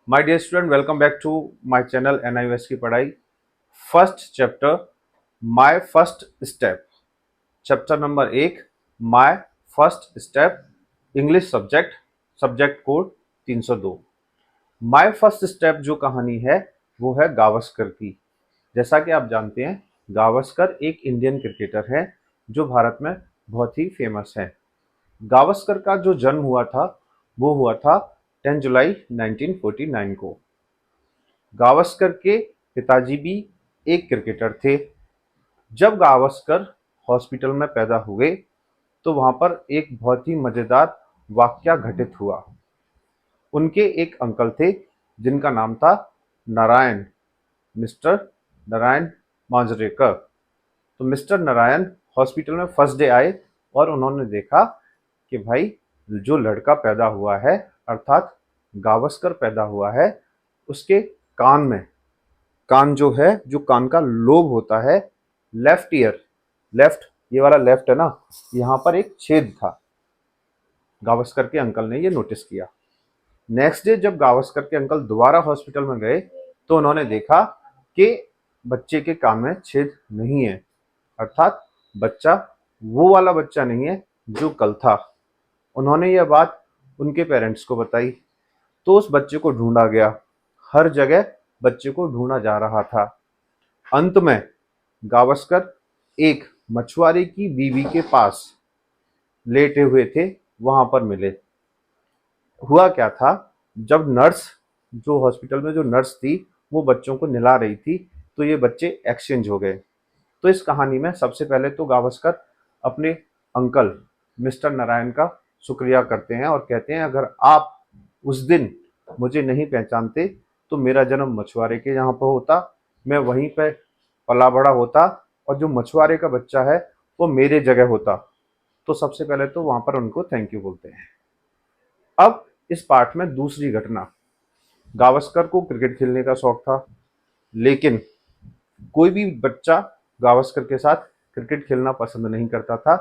My dear student, welcome back to my channel NIOS की पढ़ाई। First chapter, my first step. Chapter number 1, my first step, English subject, subject code 302। My first step जो कहानी है वो है गावस्कर की। जैसा कि आप जानते हैं, गावस्कर एक इंडियन क्रिकेटर है जो भारत में बहुत ही फेमस है। गावस्कर का जो जन्म हुआ था वो हुआ था 10 जुलाई 1949 को। गावस्कर के पिताजी भी एक क्रिकेटर थे। जब गावस्कर हॉस्पिटल में पैदा हुए तो वहां पर एक बहुत ही मजेदार वाकया घटित हुआ। उनके एक अंकल थे जिनका नाम था नारायण, मिस्टर नारायण मांजरेकर। तो मिस्टर नारायण हॉस्पिटल में फर्स्ट डे आए और उन्होंने देखा कि भाई जो लड़का पैदा हुआ है, अर्थात गावस्कर पैदा हुआ है, उसके कान में, कान जो है, जो कान का लोब होता है, लेफ्ट ईयर, लेफ्ट, ये वाला लेफ्ट है ना, यहाँ पर एक छेद था। गावस्कर के अंकल ने ये नोटिस किया। नेक्स्ट डे जब गावस्कर के अंकल दोबारा हॉस्पिटल में गए तो उन्होंने देखा कि बच्चे के कान में छेद नहीं है, अर्थात बच्चा वो वाला बच्चा नहीं है जो कल था। उन्होंने यह बात उनके पेरेंट्स को बताई तो उस बच्चे को ढूंढा गया। हर जगह बच्चे को ढूंढा जा रहा था। अंत में गावस्कर एक मछुआरे की बीवी के पास लेटे हुए थे, वहां पर मिले। हुआ क्या था, जब नर्स, जो हॉस्पिटल में जो नर्स थी, वो बच्चों को नहला रही थी तो ये बच्चे एक्सचेंज हो गए। तो इस कहानी में सबसे पहले तो गावस्कर अपने अंकल मिस्टर नारायण का शुक्रिया करते हैं और कहते हैं, अगर आप उस दिन मुझे नहीं पहचानते तो मेरा जन्म मछुआरे के यहाँ पर होता, मैं वहीं पे पला बड़ा होता और जो मछुआरे का बच्चा है वो मेरे जगह होता। तो सबसे पहले तो वहां पर उनको थैंक यू बोलते हैं। अब इस पार्ट में दूसरी घटना। गावस्कर को क्रिकेट खेलने का शौक था, लेकिन कोई भी बच्चा गावस्कर के साथ क्रिकेट खेलना पसंद नहीं करता था,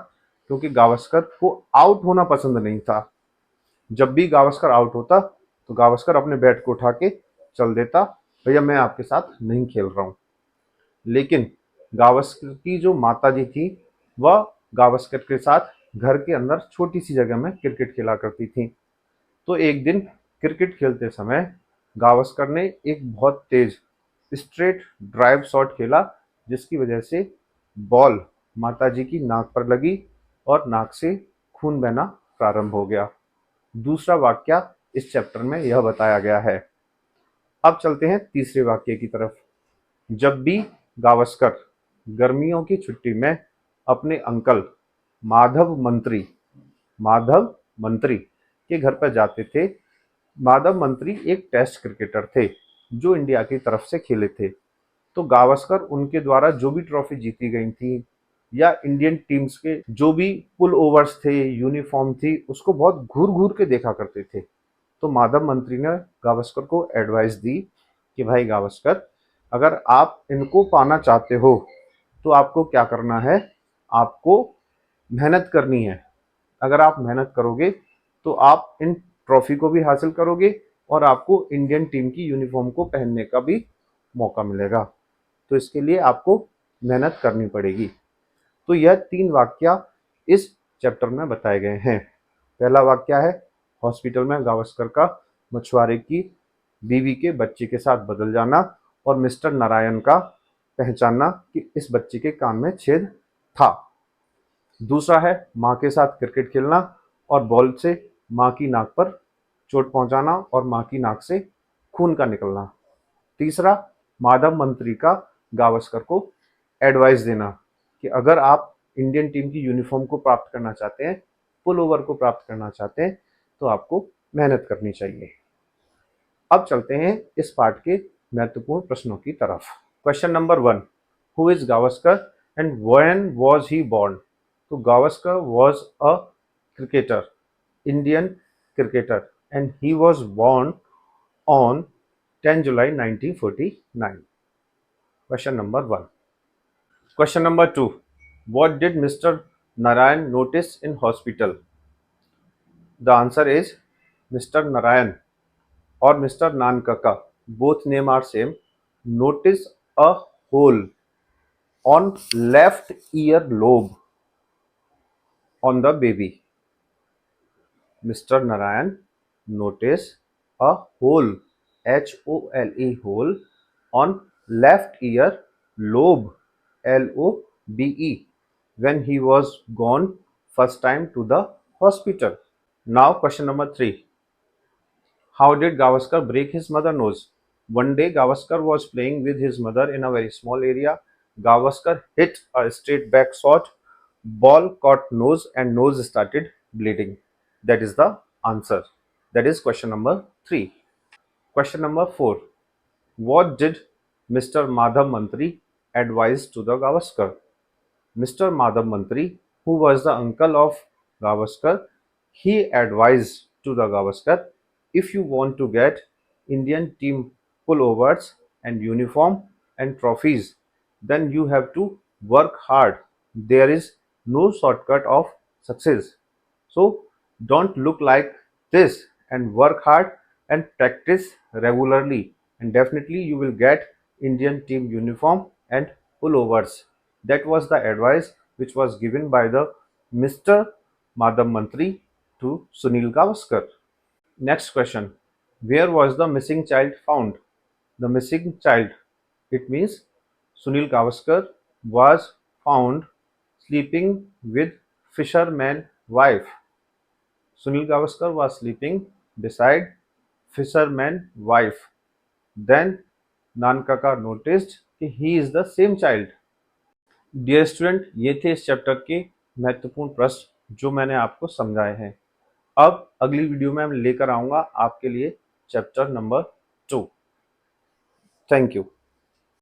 क्योंकि गावस्कर को आउट होना पसंद नहीं था। जब भी गावस्कर आउट होता तो गावस्कर अपने बैट को उठा के चल देता, भैया मैं आपके साथ नहीं खेल रहा हूँ। लेकिन गावस्कर की जो माता जी थी, वह गावस्कर के साथ घर के अंदर छोटी सी जगह में क्रिकेट खेला करती थी। तो एक दिन क्रिकेट खेलते समय गावस्कर ने एक बहुत तेज स्ट्रेट ड्राइव शॉट खेला, जिसकी वजह से बॉल माताजी की नाक पर लगी और नाक से खून बहना प्रारंभ हो गया। दूसरा वाक्य इस चैप्टर में यह बताया गया है। अब चलते हैं तीसरे वाक्य की तरफ। जब भी गावस्कर गर्मियों की छुट्टी में अपने अंकल माधव मंत्री, माधव मंत्री के घर पर जाते थे। माधव मंत्री एक टेस्ट क्रिकेटर थे जो इंडिया की तरफ से खेले थे। तो गावस्कर उनके द्वारा जो भी ट्रॉफी जीती गई थी या इंडियन टीम्स के जो भी पुल ओवर्स थे, यूनिफॉर्म थी, उसको बहुत घूर घूर के देखा करते थे। तो माधव मंत्री ने गावस्कर को एडवाइस दी कि भाई गावस्कर, अगर आप इनको पाना चाहते हो तो आपको क्या करना है, आपको मेहनत करनी है। अगर आप मेहनत करोगे तो आप इन ट्रॉफी को भी हासिल करोगे और आपको इंडियन टीम की यूनिफॉर्म को पहनने का भी मौका मिलेगा। तो इसके लिए आपको मेहनत करनी पड़ेगी। तो यह तीन वाक्य इस चैप्टर में बताए गए हैं। पहला वाक्य है हॉस्पिटल में गावस्कर का मछुआरे की बीवी के बच्चे के साथ बदल जाना और मिस्टर नारायण का पहचानना कि इस बच्चे के कान में छेद था। दूसरा है माँ के साथ क्रिकेट खेलना और बॉल से माँ की नाक पर चोट पहुंचाना और माँ की नाक से खून का निकलना। तीसरा, माधव मंत्री का गावस्कर को एडवाइस देना कि अगर आप इंडियन टीम की यूनिफॉर्म को प्राप्त करना चाहते हैं, पुल ओवर को प्राप्त करना चाहते हैं, तो आपको मेहनत करनी चाहिए। अब चलते हैं इस पार्ट के महत्वपूर्ण प्रश्नों की तरफ। Question number 1, who is Gavaskar and when was he born? तो Gavaskar was a cricketer, Indian cricketer, and he was born on 10 July 1949. Question number 1. Question number 2. What did Mr. Narayan notice in hospital? The answer is Mr. Narayan or Mr. Nankaka, both name are same, notice a hole on left ear lobe on the baby. Mr. Narayan noticed a hole, HOLE, hole on left ear lobe, LOBE, when he was gone first time to the hospital. Now question number 3. How did Gavaskar break his mother's nose? One day Gavaskar was playing with his mother in a very small area. Gavaskar hit a straight back shot. Ball caught nose and nose started bleeding. That is the answer. That is question number 3. Question number 4. What did Mr. Madhav Mantri advise to the Gavaskar? Mr. Madhav Mantri, who was the uncle of Gavaskar, he advised to the Gavaskar, if you want to get Indian team pullovers and uniform and trophies, then you have to work hard. There is no shortcut of success. So don't look like this and work hard and practice regularly, and definitely you will get Indian team uniform and pullovers. That was the advice which was given by the Mr. Madam Mantri to Sunil Gavaskar. Next question. Where was the missing child found? The missing child, it means Sunil Gavaskar was found sleeping with fisherman wife. Sunil Gavaskar was sleeping beside fisherman wife. Then Nankaka noticed कि he is the same child. Dear student, ये थे इस chapter के महत्वपूर्ण प्रश्न जो मैंने आपको समझाए हैं। अब अगली वीडियो में मैं लेकर आऊंगा आपके लिए चैप्टर नंबर 2। Thank you.